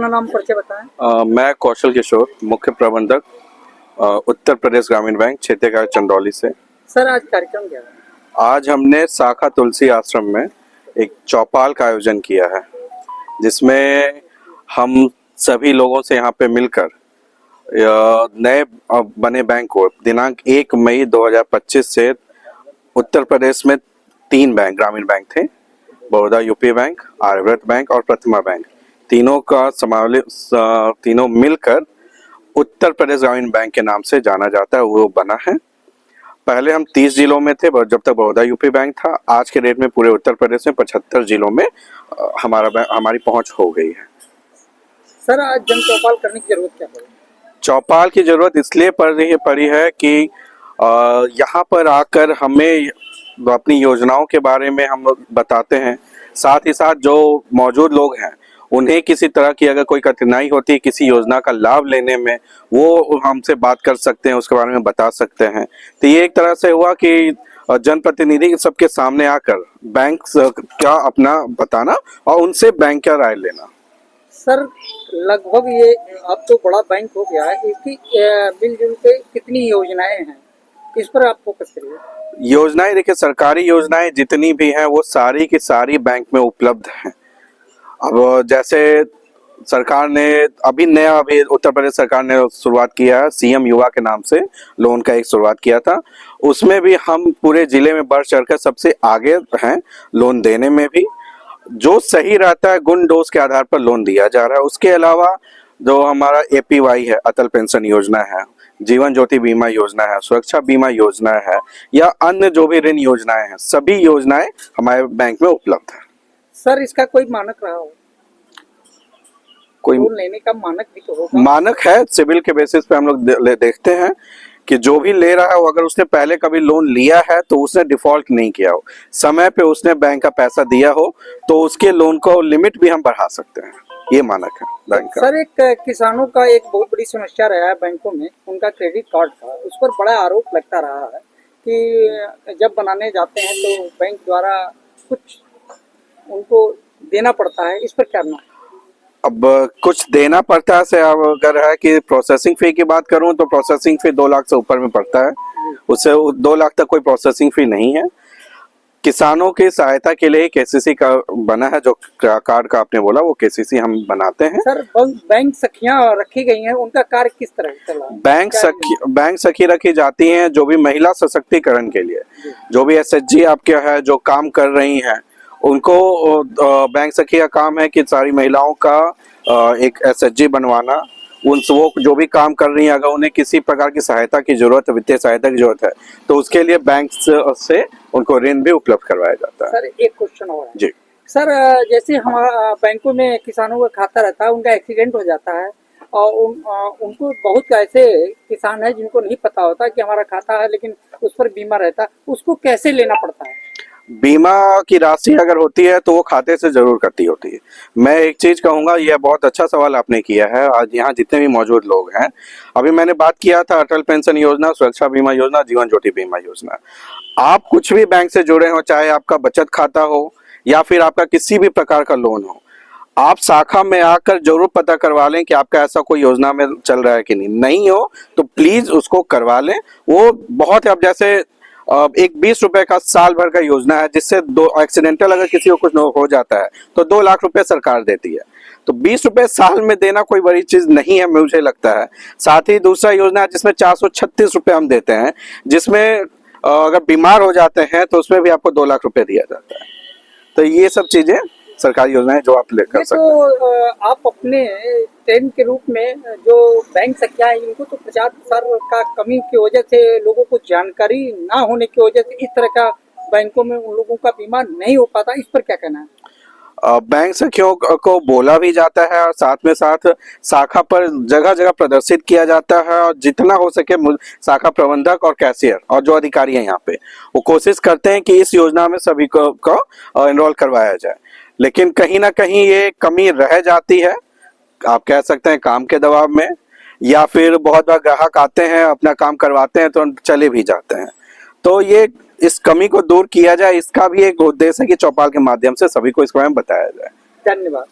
अपना नाम परिचय बताएं। मैं कौशल किशोर, मुख्य प्रबंधक उत्तर प्रदेश ग्रामीण बैंक क्षेत्रीय कार्य चंदौली से। सर आज कार्यक्रम क्या है? आज हमने शाखा तुलसी आश्रम में एक चौपाल का आयोजन किया है, जिसमें हम सभी लोगों से यहाँ पे मिलकर नए बने बैंक को दिनांक 1 मई 2025 से उत्तर प्रदेश में 3 बैंक ग्रामीण बैंक थे, Baroda UP bank, Aryavrat bank और प्रथमा बैंक, तीनों का समावेश तीनों मिलकर उत्तर प्रदेश ग्रामीण बैंक के नाम से जाना जाता है, वो बना है। पहले हम 30 जिलों में थे जब तक बड़ौदा यूपी बैंक था। आज के डेट में पूरे उत्तर प्रदेश में 75 जिलों में हमारी पहुंच हो गई है। सर आज जन चौपाल करने की जरूरत क्या है? चौपाल की जरूरत इसलिए पड़ी है कि यहाँ पर आकर हमें अपनी योजनाओं के बारे में हम बताते हैं, साथ ही साथ जो मौजूद लोग हैं उन्हें किसी तरह की अगर कोई कठिनाई होती है किसी योजना का लाभ लेने में, वो हमसे बात कर सकते हैं, उसके बारे में बता सकते हैं। तो ये एक तरह से हुआ कि जनप्रतिनिधि सबके सामने आकर बैंक का अपना बताना और उनसे बैंक का राय लेना। सर लगभग ये अब तो बड़ा बैंक हो गया है, इसकी मिलजुल के कितनी योजनाएं हैं, इस पर आप फोकस करिए। योजनाएं देखिए, सरकारी योजनाएं जितनी भी हैं वो सारी की सारी बैंक में उपलब्ध हैं। अब जैसे सरकार ने अभी उत्तर प्रदेश सरकार ने शुरुआत किया है, सीएम युवा के नाम से लोन का एक शुरुआत किया था। उसमें भी हम पूरे जिले में बढ़ चढ़कर सबसे आगे हैं लोन देने में भी। जो सही रहता है गुण डोज के आधार पर लोन दिया जा रहा है। उसके अलावा जो हमारा एपीवाई है, अटल पेंशन योजना है, जीवन ज्योति बीमा योजना है, सुरक्षा बीमा योजना है या अन्य जो भी ऋण योजनाएं हैं, सभी योजनाएं हमारे बैंक में उपलब्ध है। सर इसका कोई मानक रहा हो? कोई लोन लेने का मानक भी तो होगा। मानक है, सिविल के बेसिस पे हम लोग देखते हैं कि जो भी ले रहा हो, अगर उसने पहले कभी लोन लिया है तो उसने डिफॉल्ट नहीं किया हो, समय पे उसने बैंक का पैसा दिया हो, तो उसके लोन को लिमिट भी हम बढ़ा सकते हैं। ये मानक है बैंक का। सर एक किसानों का एक बहुत बड़ी समस्या रहा है बैंकों में, उनका क्रेडिट कार्ड था, उस पर बड़ा आरोप लगता रहा है कि जब बनाने जाते हैं तो बैंक द्वारा कुछ उनको देना पड़ता है, इस पर क्या कहना? अब कुछ देना पड़ता है से अगर है कि प्रोसेसिंग फी की बात करूं तो प्रोसेसिंग फी 2 लाख से ऊपर में पड़ता है, उससे 2 लाख तक कोई प्रोसेसिंग फी नहीं है। किसानों की सहायता के लिए केसीसी का बना है, जो कार्ड का आपने बोला, वो केसीसी हम बनाते हैं। सर बैंक सखियां रखी गई हैं, उनका कार्य किस तरह चला? बैंक सखी रखी जाती हैं जो भी महिला सशक्तिकरण के लिए, जो भी एसएचजी आपके है जो काम कर रही हैं, उनको बैंक सखी का काम है कि सारी महिलाओं का एक एसएचजी बनवाना। वो जो भी काम कर रही हैं, अगर उन्हें किसी प्रकार की सहायता की जरूरत है, वित्तीय सहायता की जरूरत है, तो उसके लिए बैंक से उनको ऋण भी उपलब्ध करवाया जाता है। सर एक क्वेश्चन और है जी सर, जैसे हमारा बैंकों में किसानों का खाता रहता है, उनका एक्सीडेंट हो जाता है और उनको बहुत ऐसे किसान है जिनको नहीं पता होता कि हमारा खाता है, लेकिन उस पर बीमा रहता है, उसको कैसे लेना पड़ता है? बीमा की राशि अगर होती है तो वो खाते से जरूर कटती होती है। मैं एक चीज कहूंगा, यह बहुत अच्छा सवाल आपने किया है। आज यहाँ जितने भी मौजूद लोग हैं, अभी मैंने बात किया था अटल पेंशन योजना, सुरक्षा बीमा योजना, जीवन ज्योति बीमा योजना। आप कुछ भी बैंक से जुड़े हो, चाहे आपका बचत खाता हो या फिर आपका किसी भी प्रकार का लोन हो, आप शाखा में आकर जरूर पता करवा लें कि आपका ऐसा कोई योजना में चल रहा है कि नहीं हो तो प्लीज उसको करवा लें। वो बहुत, अब जैसे एक 20 रुपए का साल भर का योजना है, जिससे एक्सीडेंटल अगर किसी को कुछ हो जाता है तो 2 लाख रुपए सरकार देती है। तो 20 रुपए साल में देना कोई बड़ी चीज नहीं है, मुझे लगता है। साथ ही दूसरा योजना है जिसमें 436 रुपए हम देते हैं, जिसमें अगर बीमार हो जाते हैं तो उसमें भी आपको 2 लाख रुपए दिया जाता है। तो ये सब चीजें सरकारी योजनाएं जो आप लेकर सकते हैं। तो आप अपने ट्रेन के रूप में जो बैंक सखियां हैं, इनको तो प्रचार प्रसार का कमी की वजह से, लोगों को जानकारी ना होने की वजह से इस तरह का बैंकों में उन लोगों का बीमा नहीं हो पाता, इस पर क्या कहना है? बैंक सखियों को बोला भी जाता है और साथ में साथ शाखा पर जगह जगह प्रदर्शित किया जाता है, और जितना हो सके शाखा प्रबंधक और कैशियर और जो अधिकारी हैं यहाँ पे, वो कोशिश करते हैं कि इस योजना में सभी को एनरोल करवाया जाए। लेकिन कहीं ना कहीं ये कमी रह जाती है, आप कह सकते हैं काम के दबाव में, या फिर बहुत बार ग्राहक आते हैं अपना काम करवाते हैं तो चले भी जाते हैं। तो ये इस कमी को दूर किया जाए, इसका भी एक उद्देश्य है कि चौपाल के माध्यम से सभी को इसके बारे में बताया जाए। धन्यवाद।